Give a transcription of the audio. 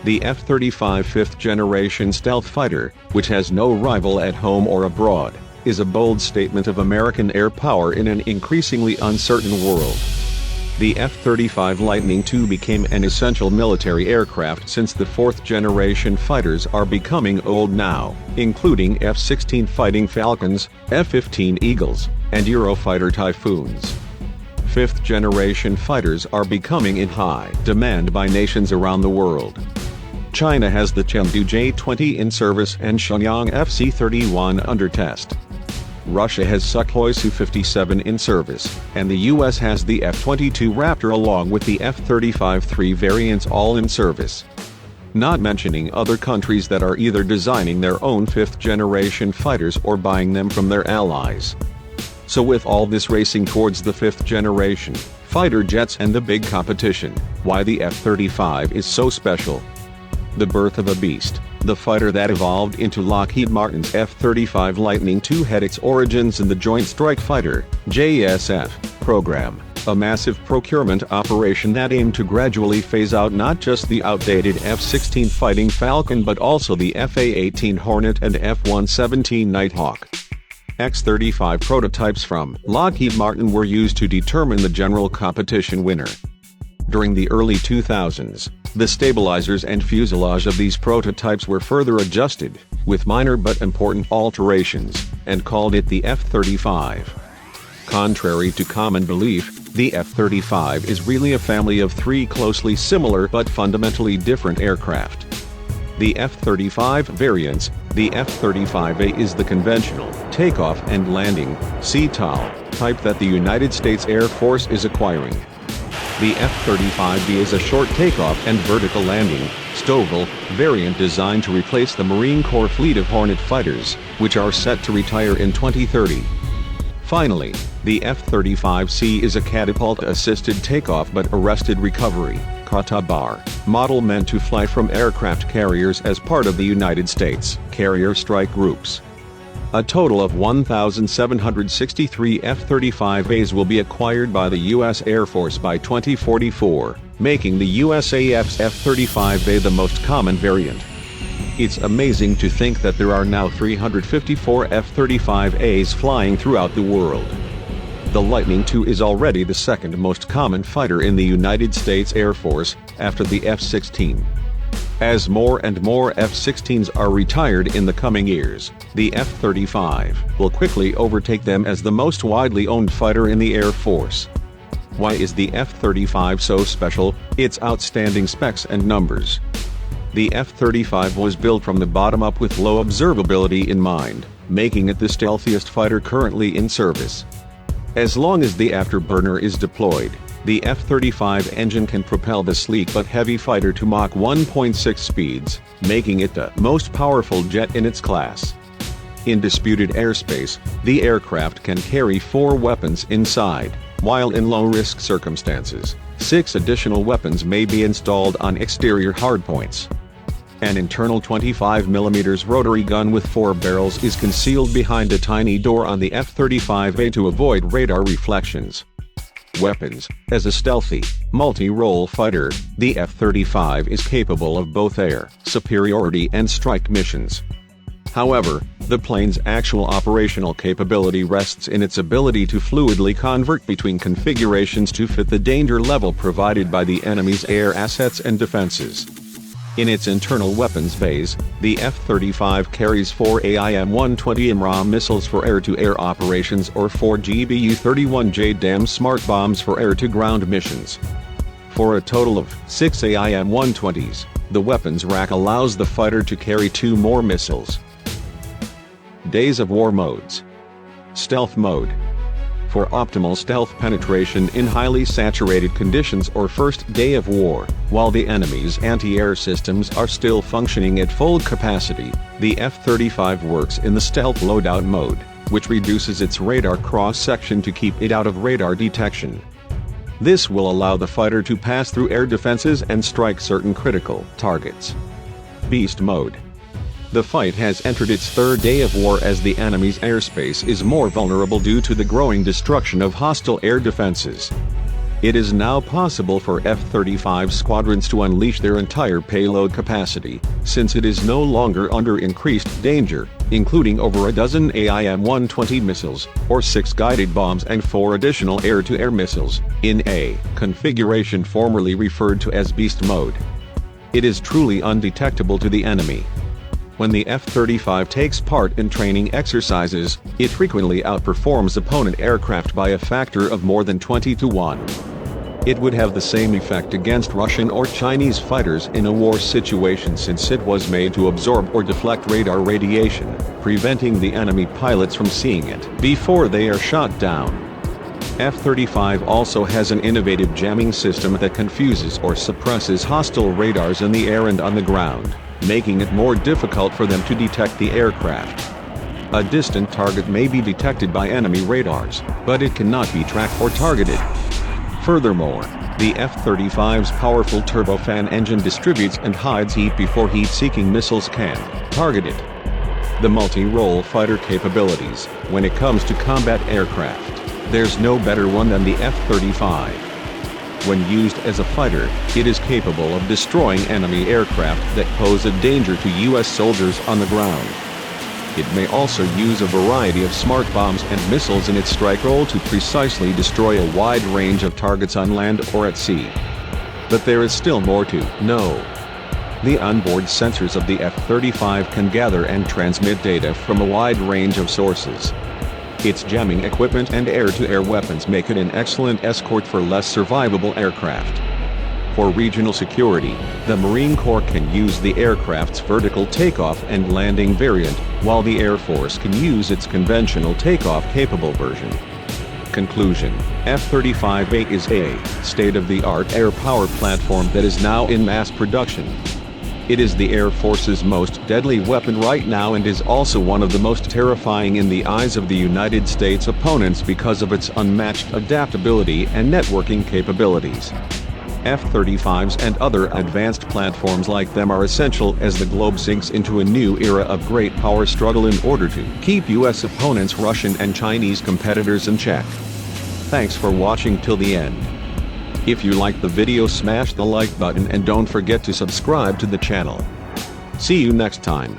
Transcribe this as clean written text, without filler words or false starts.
The F-35 fifth-generation stealth fighter, which has no rival at home or abroad, is a bold statement of American air power in an increasingly uncertain world. The F-35 Lightning II became an essential military aircraft since the fourth-generation fighters are becoming old now, including F-16 Fighting Falcons, F-15 Eagles, and Eurofighter Typhoons. Fifth-generation fighters are becoming in high demand by nations around the world. China has the Chengdu J-20 in service and Shenyang FC-31 under test. Russia has Sukhoi Su-57 in service, and the US has the F-22 Raptor along with the F-35 III variants all in service. Not mentioning other countries that are either designing their own fifth-generation fighters or buying them from their allies. So with all this racing towards the fifth generation fighter jets and the big competition, why the F-35 is so special? The birth of a beast, the fighter that evolved into Lockheed Martin's F-35 Lightning II had its origins in the Joint Strike Fighter (JSF) program, a massive procurement operation that aimed to gradually phase out not just the outdated F-16 Fighting Falcon but also the F-18 Hornet and F-117 Nighthawk. X-35 prototypes from Lockheed Martin were used to determine the general competition winner. During the early 2000s, the stabilizers and fuselage of these prototypes were further adjusted, with minor but important alterations, and called it the F-35. Contrary to common belief, the F-35 is really a family of three closely similar but fundamentally different aircraft. The F-35 variants, the F-35A is the conventional takeoff and landing (CTOL) type that the United States Air Force is acquiring. The F-35B is a short takeoff and vertical landing (STOVL) variant designed to replace the Marine Corps fleet of Hornet fighters, which are set to retire in 2030. Finally, the F-35C is a catapult-assisted takeoff but arrested recovery (CATABAR) model meant to fly from aircraft carriers as part of the United States Carrier Strike Groups. A total of 1,763 F-35As will be acquired by the U.S. Air Force by 2044, making the USAF's F-35A the most common variant. It's amazing to think that there are now 354 F-35As flying throughout the world. The Lightning II is already the second most common fighter in the United States Air Force, after the F-16. As more and more F-16s are retired in the coming years, the F-35 will quickly overtake them as the most widely owned fighter in the Air Force. Why is the F-35 so special? Its outstanding specs and numbers. The F-35 was built from the bottom up with low observability in mind, making it the stealthiest fighter currently in service. As long as the afterburner is deployed, the F-35 engine can propel the sleek but heavy fighter to Mach 1.6 speeds, making it the most powerful jet in its class. In disputed airspace, the aircraft can carry 4 weapons inside, while in low-risk circumstances, 6 additional weapons may be installed on exterior hardpoints. An internal 25mm rotary gun with 4 barrels is concealed behind a tiny door on the F-35A to avoid radar reflections. Weapons. As a stealthy, multi-role fighter, the F-35 is capable of both air superiority and strike missions. However, the plane's actual operational capability rests in its ability to fluidly convert between configurations to fit the danger level provided by the enemy's air assets and defenses. In its internal weapons base, the F-35 carries 4 AIM-120 MRAM missiles for air-to-air operations or 4 GBU-31 JDAM smart bombs for air-to-ground missions. For a total of 6 AIM-120s, the weapons rack allows the fighter to carry 2 more missiles. Days of War Modes. Stealth Mode. For optimal stealth penetration in highly saturated conditions or first day of war, while the enemy's anti-air systems are still functioning at full capacity, the F-35 works in the stealth loadout mode, which reduces its radar cross-section to keep it out of radar detection. This will allow the fighter to pass through air defenses and strike certain critical targets. Beast Mode. The fight has entered its 3rd day of war as the enemy's airspace is more vulnerable due to the growing destruction of hostile air defenses. It is now possible for F-35 squadrons to unleash their entire payload capacity, since it is no longer under increased danger, including over a dozen AIM-120 missiles, or 6 guided bombs and 4 additional air-to-air missiles, in a configuration formerly referred to as beast mode. It is truly undetectable to the enemy. When the F-35 takes part in training exercises, it frequently outperforms opponent aircraft by a factor of more than 20 to 1. It would have the same effect against Russian or Chinese fighters in a war situation, since it was made to absorb or deflect radar radiation, preventing the enemy pilots from seeing it before they are shot down. F-35 also has an innovative jamming system that confuses or suppresses hostile radars in the air and on the ground, making it more difficult for them to detect the aircraft. A distant target may be detected by enemy radars, but it cannot be tracked or targeted. Furthermore, the F-35's powerful turbofan engine distributes and hides heat before heat-seeking missiles can target it. The multi-role fighter capabilities. When it comes to combat aircraft, there's no better one than the F-35. When used as a fighter, it is capable of destroying enemy aircraft that pose a danger to U.S. soldiers on the ground. It may also use a variety of smart bombs and missiles in its strike role to precisely destroy a wide range of targets on land or at sea. But there is still more to know. The onboard sensors of the F-35 can gather and transmit data from a wide range of sources. Its jamming equipment and air-to-air weapons make it an excellent escort for less survivable aircraft. For regional security, the Marine Corps can use the aircraft's vertical takeoff and landing variant, while the Air Force can use its conventional takeoff-capable version. Conclusion: F-35A is a state-of-the-art air power platform that is now in mass production. It is the Air Force's most deadly weapon right now and is also one of the most terrifying in the eyes of the United States opponents because of its unmatched adaptability and networking capabilities. F-35s and other advanced platforms like them are essential as the globe sinks into a new era of great power struggle in order to keep U.S. opponents' Russian and Chinese competitors in check. Thanks for watching till the end. If you liked the video, smash the like button and don't forget to subscribe to the channel. See you next time.